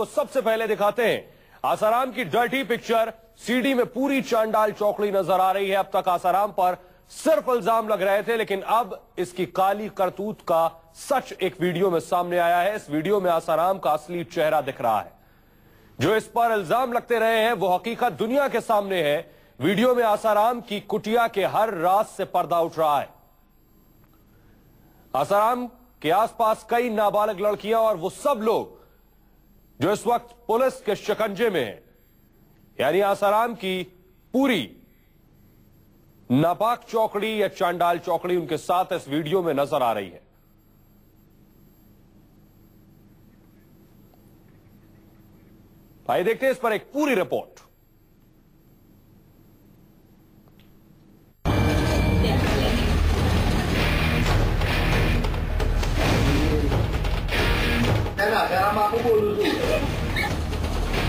तो सबसे पहले दिखाते हैं आसाराम की डर्टी पिक्चर। सीडी में पूरी चांडाल चौकड़ी नजर आ रही है। अब तक आसाराम पर सिर्फ इल्जाम लग रहे थे, लेकिन अब इसकी काली करतूत का सच एक वीडियो में सामने आया है। इस वीडियो में आसाराम का असली चेहरा दिख रहा है। जो इस पर इल्जाम लगते रहे हैं वो हकीकत दुनिया के सामने है। वीडियो में आसाराम की कुटिया के हर राज से पर्दा उठ रहा है। आसाराम के आसपास कई नाबालिग लड़कियां और वो सब लोग जो इस वक्त पुलिस के शिकंजे में है, यानी आसाराम की पूरी नापाक चौकड़ी या चांडाल चौकड़ी उनके साथ इस वीडियो में नजर आ रही है। आइए देखते हैं इस पर एक पूरी रिपोर्ट।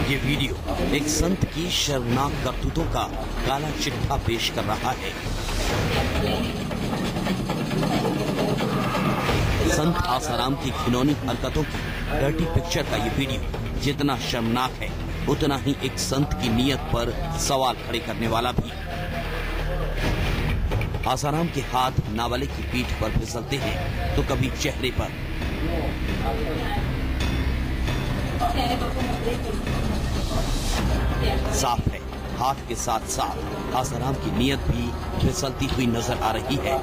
ये वीडियो एक संत की शर्मनाक करतूतों का काला चिट्ठा पेश कर रहा है। संत आसाराम की घिनौनी हरकतों की डर्टी पिक्चर का ये वीडियो जितना शर्मनाक है, उतना ही एक संत की नीयत पर सवाल खड़े करने वाला भी। आसाराम के हाथ नाबालिग की पीठ पर फिसलते हैं तो कभी चेहरे पर। साफ है, हाथ के साथ साथ आसाराम की नीयत भी फिसलती हुई नजर आ रही है।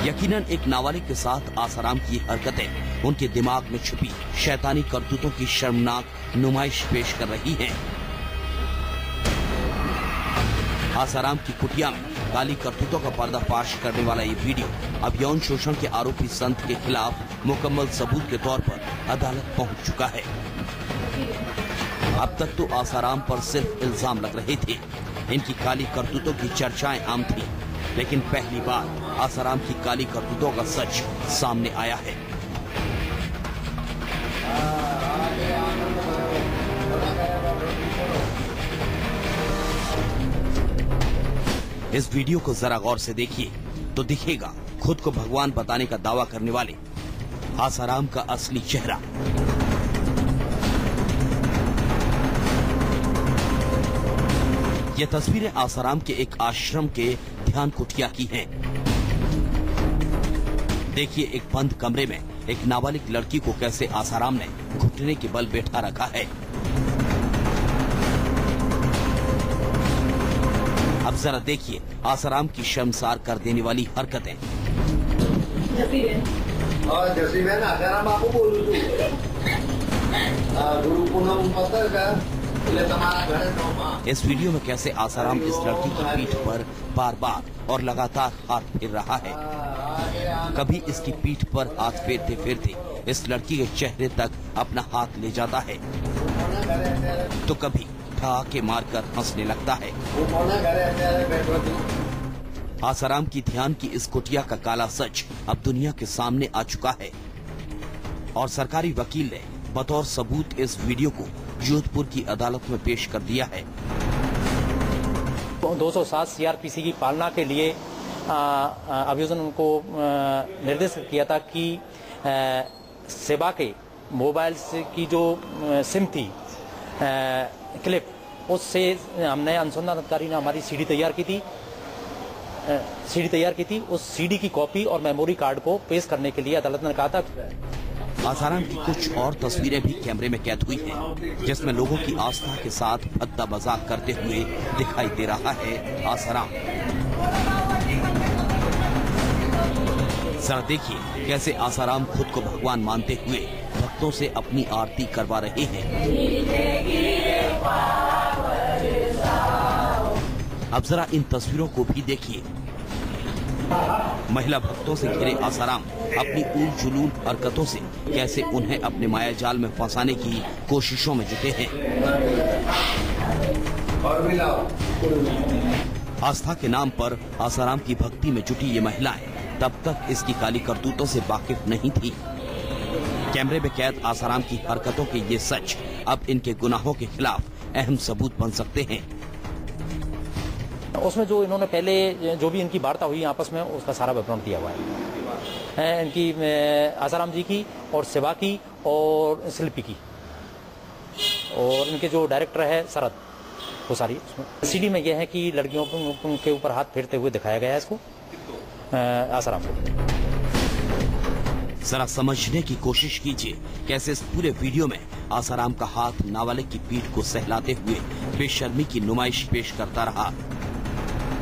यकीनन एक नाबालिग के साथ आसाराम की हरकतें उनके दिमाग में छुपी शैतानी करतूतों की शर्मनाक नुमाइश पेश कर रही हैं। आसाराम की कुटिया में काली करतूतों का पर्दाफाश करने वाला ये वीडियो अब यौन शोषण के आरोपी संत के खिलाफ मुकम्मल सबूत के तौर पर अदालत पहुंच चुका है। अब तक तो आसाराम पर सिर्फ इल्जाम लग रहे थे, इनकी काली करतूतों की चर्चाएं आम थी, लेकिन पहली बार आसाराम की काली करतूतों का सच सामने आया है। इस वीडियो को जरा गौर से देखिए तो दिखेगा खुद को भगवान बताने का दावा करने वाले आसाराम का असली चेहरा। ये तस्वीरें आसाराम के एक आश्रम के ध्यान कुटिया की हैं। देखिए एक बंद कमरे में एक नाबालिग लड़की को कैसे आसाराम ने घुटने के बल बैठा रखा है। अब जरा देखिए आसाराम की शर्मसार कर देने वाली हरकतें। इस वीडियो में कैसे आसाराम इस लड़की की पीठ पर बार बार और लगातार हाथ फेर रहा है। कभी इसकी पीठ पर हाथ फेरते फेरते इस लड़की के चेहरे तक अपना हाथ ले जाता है, तो कभी ठहाके मारकर हंसने लगता है। आसाराम की ध्यान की इस कुटिया का काला सच अब दुनिया के सामने आ चुका है और सरकारी वकील ने बतौर सबूत इस वीडियो को जोधपुर की अदालत में पेश कर दिया है। 207 सीआरपीसी की पालना के लिए अभियोजन उनको निर्देश किया था कि सेवा के मोबाइल की जो सिम थी क्लिप, उससे हमने अनुसंधान अधिकारी ने हमारी सीडी तैयार की थी। उस सीडी की कॉपी और मेमोरी कार्ड को पेश करने के लिए अदालत ने कहा था। आसाराम की कुछ और तस्वीरें भी कैमरे में कैद हुई हैं, जिसमें लोगों की आस्था के साथ भद्दा मजाक करते हुए दिखाई दे रहा है आसाराम। जरा देखिए कैसे आसाराम खुद को भगवान मानते हुए भक्तों से अपनी आरती करवा रहे हैं। अब जरा इन तस्वीरों को भी देखिए। महिला भक्तों से घिरे आसाराम अपनी उल जुलूल हरकतों से कैसे उन्हें अपने माया जाल में फंसाने की कोशिशों में जुटे हैं। आस्था के नाम पर आसाराम की भक्ति में जुटी ये महिलाएं तब तक इसकी काली करतूतों से वाकिफ नहीं थी। कैमरे में कैद आसाराम की हरकतों के ये सच अब इनके गुनाहों के खिलाफ अहम सबूत बन सकते हैं। उसमें जो इन्होंने पहले जो भी इनकी वार्ता हुई आपस में उसका सारा विवरण दिया हुआ है, इनकी आसाराम जी की और शिवा की और शिल्पी की, और इनके जो डायरेक्टर है शरद, वो सारी उसमें सीडी में यह है कि लड़कियों के ऊपर हाथ फेरते हुए दिखाया गया है इसको आसाराम को। जरा समझने की कोशिश कीजिए कैसे इस पूरे वीडियो में आसाराम का हाथ नाबालिग की पीठ को सहलाते हुए बेशर्मी की नुमाइश पेश करता रहा।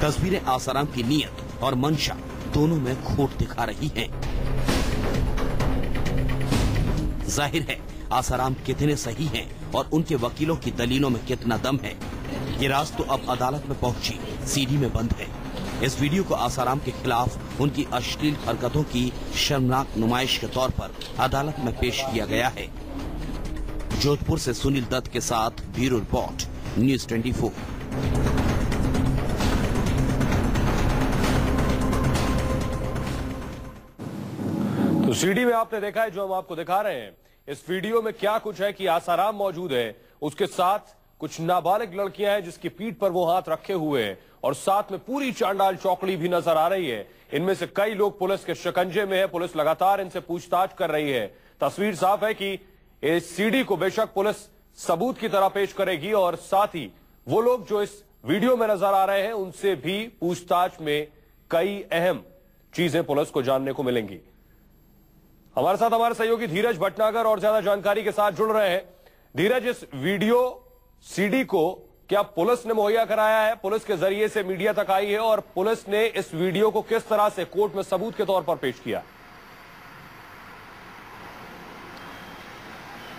तस्वीरें आसाराम की नीयत और मंशा दोनों में खोट दिखा रही हैं। जाहिर है आसाराम कितने सही हैं और उनके वकीलों की दलीलों में कितना दम है, ये राज तो अब अदालत में पहुंची सीडी में बंद है। इस वीडियो को आसाराम के खिलाफ उनकी अश्लील हरकतों की शर्मनाक नुमाइश के तौर पर अदालत में पेश किया गया है। जोधपुर से सुनील दत्त के साथ ब्यूरो रिपोर्ट, न्यूज़ 24। तो सीडी में आपने देखा है जो हम आपको दिखा रहे हैं। इस वीडियो में क्या कुछ है कि आसाराम मौजूद है, उसके साथ कुछ नाबालिग लड़कियां हैं जिसकी पीठ पर वो हाथ रखे हुए हैं, और साथ में पूरी चांडाल चौकड़ी भी नजर आ रही है। इनमें से कई लोग पुलिस के शिकंजे में है, पुलिस लगातार इनसे पूछताछ कर रही है। तस्वीर साफ है कि इस सीडी को बेशक पुलिस सबूत की तरह पेश करेगी, और साथ ही वो लोग जो इस वीडियो में नजर आ रहे हैं उनसे भी पूछताछ में कई अहम चीजें पुलिस को जानने को मिलेंगी। हमारे साथ हमारे सहयोगी धीरज भटनागर और ज्यादा जानकारी के साथ जुड़ रहे हैं। धीरज, इस वीडियो सीडी को क्या पुलिस ने मुहैया कराया है, पुलिस के जरिए से मीडिया तक आई है, और पुलिस ने इस वीडियो को किस तरह से कोर्ट में सबूत के तौर पर पेश किया?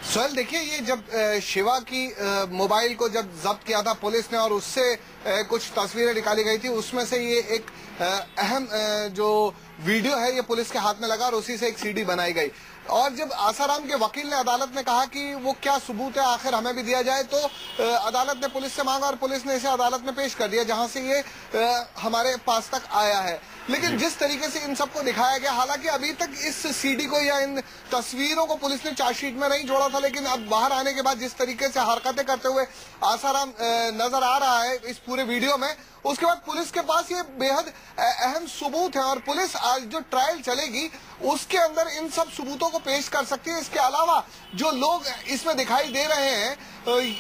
सोहेल, देखिए, ये जब शिवा की मोबाइल को जब जब्त किया था पुलिस ने और उससे कुछ तस्वीरें निकाली गई थी, उसमें से ये एक अहम जो वीडियो है ये पुलिस के हाथ में लगा और उसी से एक सीडी बनाई गई। और जब आसाराम के वकील ने अदालत में कहा कि वो क्या सबूत है आखिर हमें भी दिया जाए, तो अदालत ने पुलिस से मांगा और पुलिस ने इसे अदालत में पेश कर दिया, जहां से ये हमारे पास तक आया है। लेकिन जिस तरीके से इन सबको दिखाया गया, हालांकि अभी तक इस सीडी को या इन तस्वीरों को पुलिस ने चार्जशीट में नहीं जोड़ा था, लेकिन अब बाहर आने के बाद जिस तरीके से हरकतें करते हुए आसाराम नजर आ रहा है इस पूरे वीडियो में, उसके बाद पुलिस के पास ये बेहद अहम सबूत है और पुलिस आज जो ट्रायल चलेगी उसके अंदर इन सब सबूतों को पेश कर सकती है। इसके अलावा जो लोग इसमें दिखाई दे रहे हैं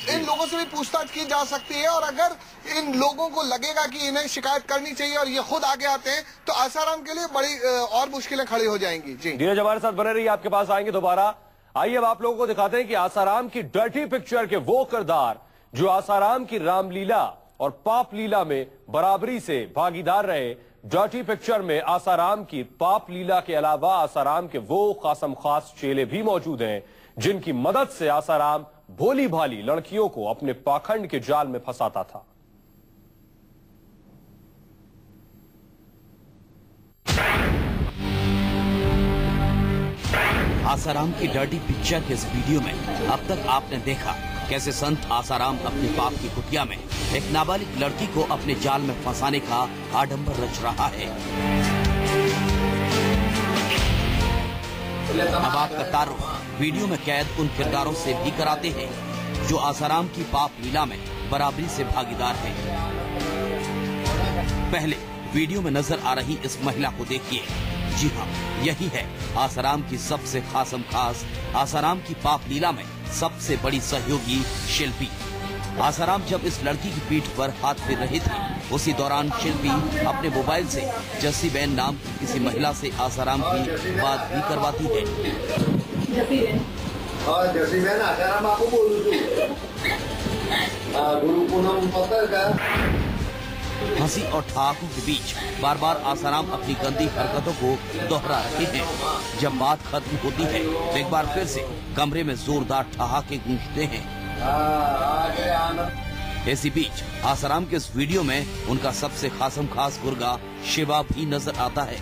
इन लोगों से भी पूछताछ की जा सकती है, और अगर इन लोगों को लगेगा कि इन्हें शिकायत करनी चाहिए और ये खुद आगे आते हैं तो आसाराम के लिए बड़ी और मुश्किलें खड़ी हो जाएंगी। जी धीरज, हमारे साथ बने रहिए, आपके पास आएंगे दोबारा। आइए अब आप लोगों को दिखाते हैं कि आसाराम की डर्टी पिक्चर के वो किरदार जो आसाराम की रामलीला और पाप लीला में बराबरी से भागीदार रहे। डर्टी पिक्चर में आसाराम की पाप लीला के अलावा आसाराम के वो खासम खास चेले भी मौजूद हैं जिनकी मदद से आसाराम भोली भाली लड़कियों को अपने पाखंड के जाल में फंसाता था। आसाराम की डर्टी पिक्चर के इस वीडियो में अब तक आपने देखा कैसे संत आसाराम अपने पाप की कुटिया में एक नाबालिग लड़की को अपने जाल में फंसाने का आडंबर रच रहा है। अब आपका तारुफ वीडियो में कैद उन किरदारों से भी कराते हैं जो आसाराम की पाप लीला में बराबरी से भागीदार हैं। पहले वीडियो में नजर आ रही इस महिला को देखिए। जी हाँ, यही है आसाराम की सबसे खासम खास, आसाराम की पाप लीला में सबसे बड़ी सहयोगी शिल्पी। आसाराम जब इस लड़की की पीठ पर हाथ फेर रहे थे, उसी दौरान शिल्पी अपने मोबाइल से जस्सी बेन नाम की किसी महिला से आसाराम की बात भी करवाती है। जस्सी बेन आसाराम आपको बोलूं गुरु पूनम पत्थर का। हंसी और ठहाकों के बीच बार बार आसाराम अपनी गंदी हरकतों को दोहरा रहे हैं। जब बात खत्म होती है तो एक बार फिर से कमरे में जोरदार ठहाके गूंजते हैं। इसी बीच आसाराम के इस वीडियो में उनका सबसे खासम खास गुर्गा शिवा भी नजर आता है।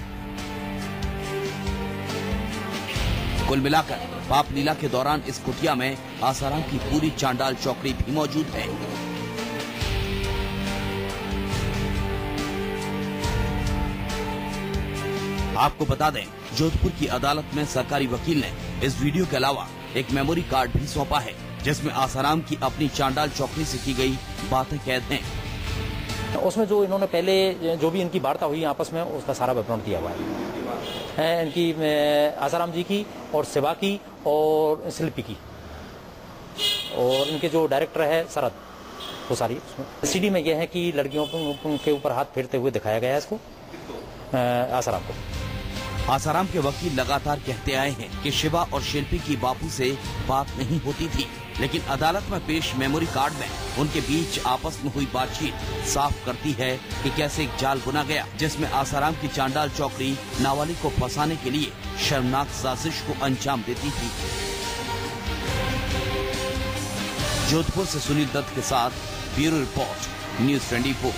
कुल मिलाकर पाप लीला के दौरान इस कुटिया में आसाराम की पूरी चांडाल चौकड़ी भी मौजूद है। आपको बता दें, जोधपुर की अदालत में सरकारी वकील ने इस वीडियो के अलावा एक मेमोरी कार्ड भी सौंपा है जिसमें आसाराम की अपनी चांडाल चौकड़ी से की गई बातें कैद हैं। उसमें जो इन्होंने पहले जो भी इनकी वार्ता हुई आपस में उसका सारा विवरण दिया हुआ है इनकी आसाराम जी की और शिवा की और शिल्पी की और इनके जो डायरेक्टर है शरद, वो सारी उसमें सीडी में यह है कि लड़कियों के ऊपर हाथ फेरते हुए दिखाया गया है इसको आसाराम को। आसाराम के वकील लगातार कहते आए हैं कि शिवा और शिल्पी की बापू से बात नहीं होती थी, लेकिन अदालत में पेश मेमोरी कार्ड में उनके बीच आपस में हुई बातचीत साफ करती है कि कैसे एक जाल बुना गया जिसमें आसाराम की चांडाल चौकड़ी नाबालिग को फंसाने के लिए शर्मनाक साजिश को अंजाम देती थी। जोधपुर से सुनील दत्त के साथ ब्यूरो रिपोर्ट, न्यूज़ 24।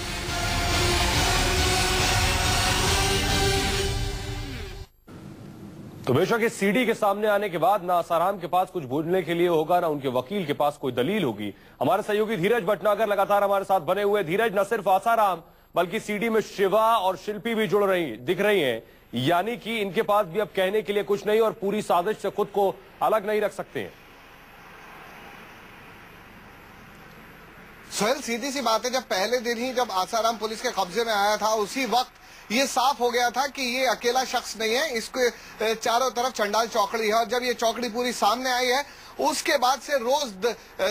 तो बेशक इस सीडी के सामने आने के बाद ना आसाराम के पास कुछ बोलने के लिए होगा, ना उनके वकील के पास कोई दलील होगी। हमारे सहयोगी धीरज भटनागर लगातार हमारे साथ बने हुए। धीरज, न सिर्फ आसाराम बल्कि सीडी में शिवा और शिल्पी भी दिख रही हैं, यानी कि इनके पास भी अब कहने के लिए कुछ नहीं और पूरी साजिश से खुद को अलग नहीं रख सकते हैं। सोहेल, सीधी सी बात है, जब पहले दिन ही जब आसाराम पुलिस के कब्जे में आया था उसी वक्त ये साफ हो गया था कि ये अकेला शख्स नहीं है, इसके चारों तरफ चंडाल चौकड़ी है। और जब ये चौकड़ी पूरी सामने आई है उसके बाद से रोज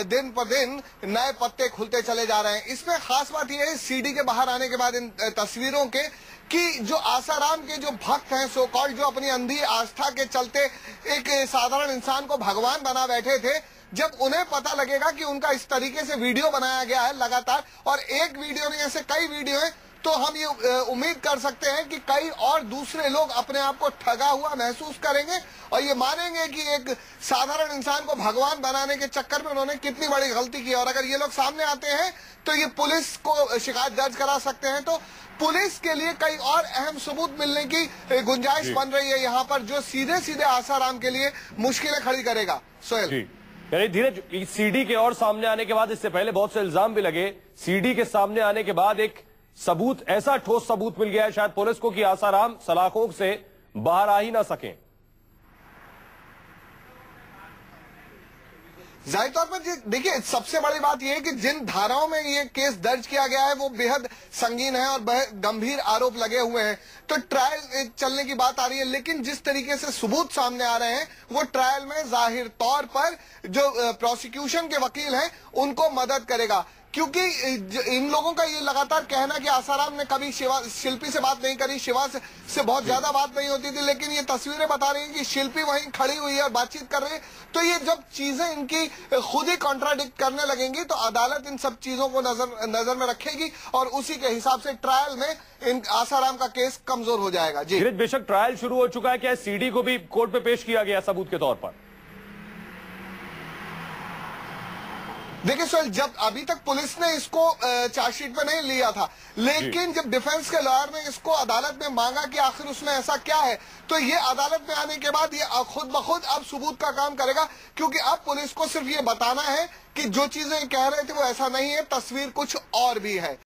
दिन पर दिन नए पत्ते खुलते चले जा रहे हैं। इसमें खास बात यह है सीडी के बाहर आने के बाद इन तस्वीरों के कि जो आसाराम के जो भक्त हैं सो कॉल्ड, जो अपनी अंधी आस्था के चलते एक साधारण इंसान को भगवान बना बैठे थे, जब उन्हें पता लगेगा कि उनका इस तरीके से वीडियो बनाया गया है लगातार, और एक वीडियो नहीं ऐसे कई वीडियो हैं, तो हम ये उम्मीद कर सकते हैं कि कई और दूसरे लोग अपने आप को ठगा हुआ महसूस करेंगे और ये मानेंगे कि एक साधारण इंसान को भगवान बनाने के चक्कर में उन्होंने कितनी बड़ी गलती की। और अगर ये लोग सामने आते हैं तो ये पुलिस को शिकायत दर्ज करा सकते हैं। तो पुलिस के लिए कई और अहम सबूत मिलने की गुंजाइश बन रही है यहाँ पर, जो सीधे सीधे आसाराम के लिए मुश्किलें खड़ी करेगा। सोहेल, यानी धीरज, सीडी के और सामने आने के बाद, इससे पहले बहुत से इल्जाम भी लगे, सीडी के सामने आने के बाद एक सबूत, ऐसा ठोस सबूत मिल गया है शायद पुलिस को कि आसाराम सलाखों से बाहर आ ही ना सकें। जाहिर तौर पर देखिए, सबसे बड़ी बात यह है कि जिन धाराओं में ये केस दर्ज किया गया है वो बेहद संगीन है और बेहद गंभीर आरोप लगे हुए हैं, तो ट्रायल चलने की बात आ रही है। लेकिन जिस तरीके से सबूत सामने आ रहे हैं वो ट्रायल में जाहिर तौर पर जो प्रोसिक्यूशन के वकील हैं उनको मदद करेगा, क्योंकि इन लोगों का ये लगातार कहना कि आसाराम ने कभी शिल्पी से बात नहीं करी, शिवा से बहुत ज्यादा बात नहीं होती थी, लेकिन ये तस्वीरें बता रही हैं कि शिल्पी वहीं खड़ी हुई है और बातचीत कर रही है। तो ये जब चीजें इनकी खुद ही कॉन्ट्राडिक्ट करने लगेंगी तो अदालत इन सब चीजों को नजर में रखेगी और उसी के हिसाब से ट्रायल में इन आसाराम का केस कमजोर हो जाएगा। जी बेशक ट्रायल शुरू हो चुका है, क्या सीडी को भी कोर्ट में पेश किया गया सबूत के तौर पर? देखिए सोहेल, जब अभी तक पुलिस ने इसको चार्जशीट में नहीं लिया था, लेकिन जब डिफेंस के लॉयर ने इसको अदालत में मांगा कि आखिर उसमें ऐसा क्या है, तो ये अदालत में आने के बाद ये खुद ब खुद अब सबूत का काम करेगा, क्योंकि अब पुलिस को सिर्फ ये बताना है कि जो चीजें कह रहे थे वो ऐसा नहीं है, तस्वीर कुछ और भी है।